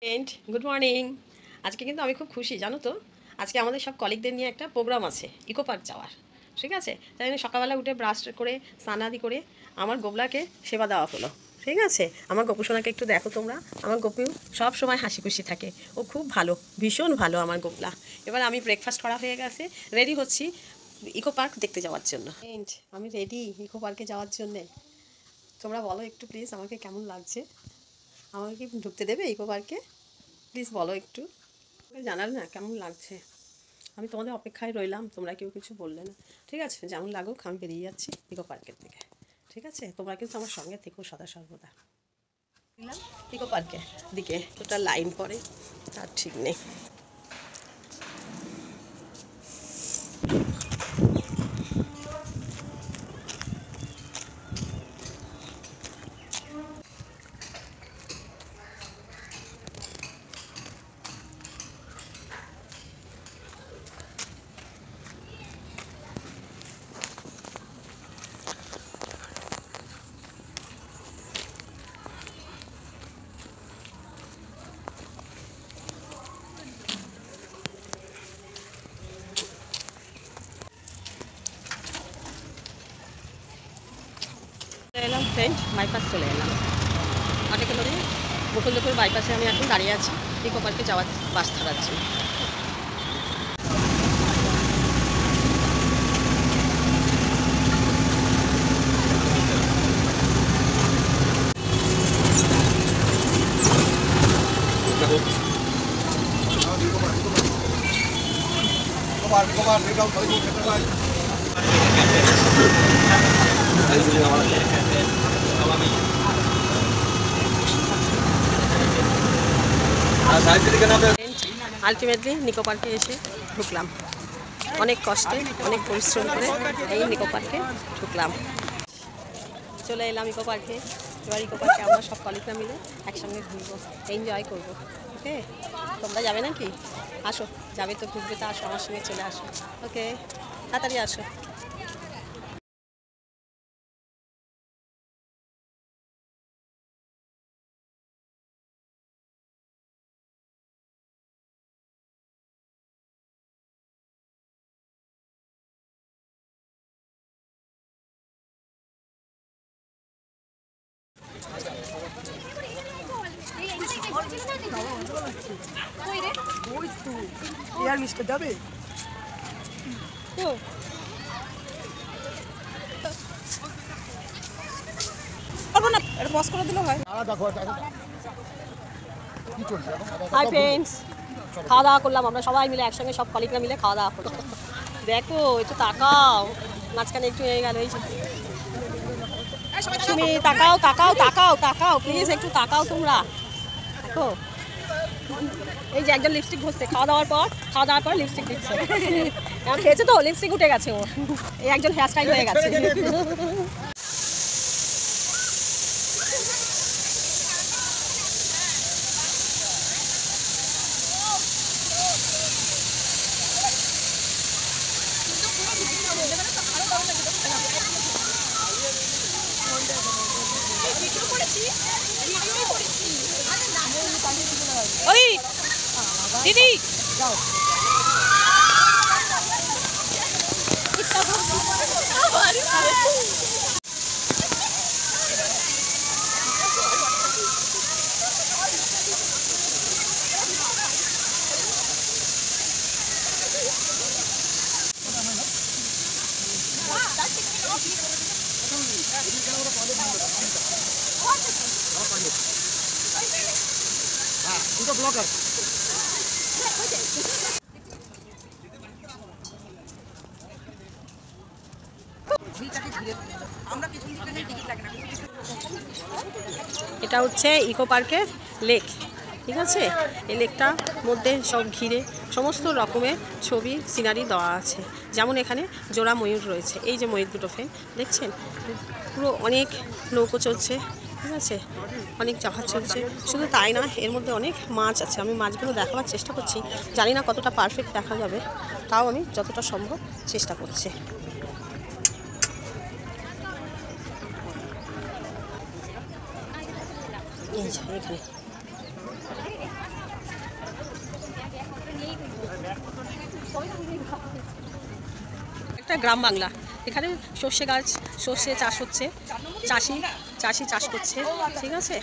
Friend, good morning. আজকে কিন্তু আমি খুব খুশি, জানো তো। আজকে আমাদের সব কলিগদের নিয়ে একটা প্রোগ্রাম আছে ইকো পার্ক যাওয়ার। ঠিক আছে, তাই জন্য সকালবেলা উঠে ব্রাশ করে স্নানাদি করে আমার গোবলাকে সেবা দেওয়া হলো। ঠিক আছে, আমার গোপুসোনাকে একটু দেখো তোমরা। আমার গোপু সব সময় হাসি খুশি থাকে, ও খুব ভালো, ভীষণ ভালো আমার গোবলা। এবার আমি ব্রেকফাস্ট করা হয়ে গেছে, রেডি হচ্ছি ইকো পার্ক দেখতে যাওয়ার জন্য। ফ্রেন্ড, আমি রেডি ইকো পার্কে যাওয়ার জন্যে। তোমরা বলো একটু প্লিজ আমাকে কেমন লাগছে। আমাকে কি ঢুকতে দেবে ইকো পার্কে? প্লিজ বলো একটু, জানার না কেমন লাগছে। আমি তোমাদের অপেক্ষায় রইলাম, তোমরা কেউ কিছু বললে না। ঠিক আছে, যেমন লাগুক আমি বেরিয়ে যাচ্ছি ইকো পার্কের দিকে। ঠিক আছে, তোমরা কিন্তু আমার সঙ্গে থেকো সদা সর্বদা। দিলাম ইকো পার্কের দিকে, ওটা লাইন পরে তার ঠিক নেই। এলাম ফ্রেন্ড, বাইপাস চলে এলাম। অনেকে ধরে মুকুন্দপুর বাইপাসে আমি এখন দাঁড়িয়ে আছি ইকো পার্কে যাওয়ার বাস ধরার জন্য। আলটিমেটলি নিকো পার্কে এসে ঢুকলাম, অনেক কষ্টে অনেক পরিশ্রম করে এই নিকো পার্কে ঢুকলাম। চলে এলাম ইকো পার্কে। এবার ইকো পার্কে আমরা সব কলিগরা মিলে একসঙ্গে ঘুরবো, এনজয় করবো। ওকে, তোমরা যাবে নাকি? আসো, যাবে তো ঘুরবে তো আসো, আমার সঙ্গে চলে আসো। ওকে, তাড়াতাড়ি আসো। যাবে করে দিলে হয়। হাই ফ্রেন্ডস, খাওয়া দাওয়া করলাম আমরা সবাই মিলে একসঙ্গে, সব কলিগরা মিলে খাওয়া দাওয়া করলাম। দেখো একটু তাকাও, মাঝখানে একটু হয়ে গেল এই তুমি তাকাও তাকাও তাকাও তাকাও প্লিজ, একটু তাকাও তোমরা। দেখো এই যে একজন লিপস্টিক ঘষছে খাওয়া দাওয়ার পর লিপস্টিক দিচ্ছে। এখন খেয়েছে তো লিপস্টিক উঠে গেছে ওর, এই একজন হেয়ার স্টাইল হয়ে গেছে। ওই দিদি ব্লগার এটা হচ্ছে ইকো পার্কের লেক। ঠিক আছে, এই লেকটার মধ্যে সব ঘিরে সমস্ত রকমের ছবি সিনারি দেওয়া আছে। যেমন এখানে জোড়া ময়ূর রয়েছে, এই যে ময়ূর দুটো ফ্রেন্ড দেখছেন, পুরো অনেক নৌকো চলছে। ঠিক আছে, অনেক জাহাজ চলছে। শুধু তাই না, এর মধ্যে অনেক মাছ আছে। আমি মাছগুলো দেখাবার চেষ্টা করছি, জানি না কতটা পারফেক্ট দেখা যাবে, তাও আমি যতটা সম্ভব চেষ্টা করছি। এই যে এখানে একটা গ্রাম বাংলা। এখানে সর্ষে গাছ, সর্ষে চাষ হচ্ছে, চাষি চাষ করছে, ঠিক আছে।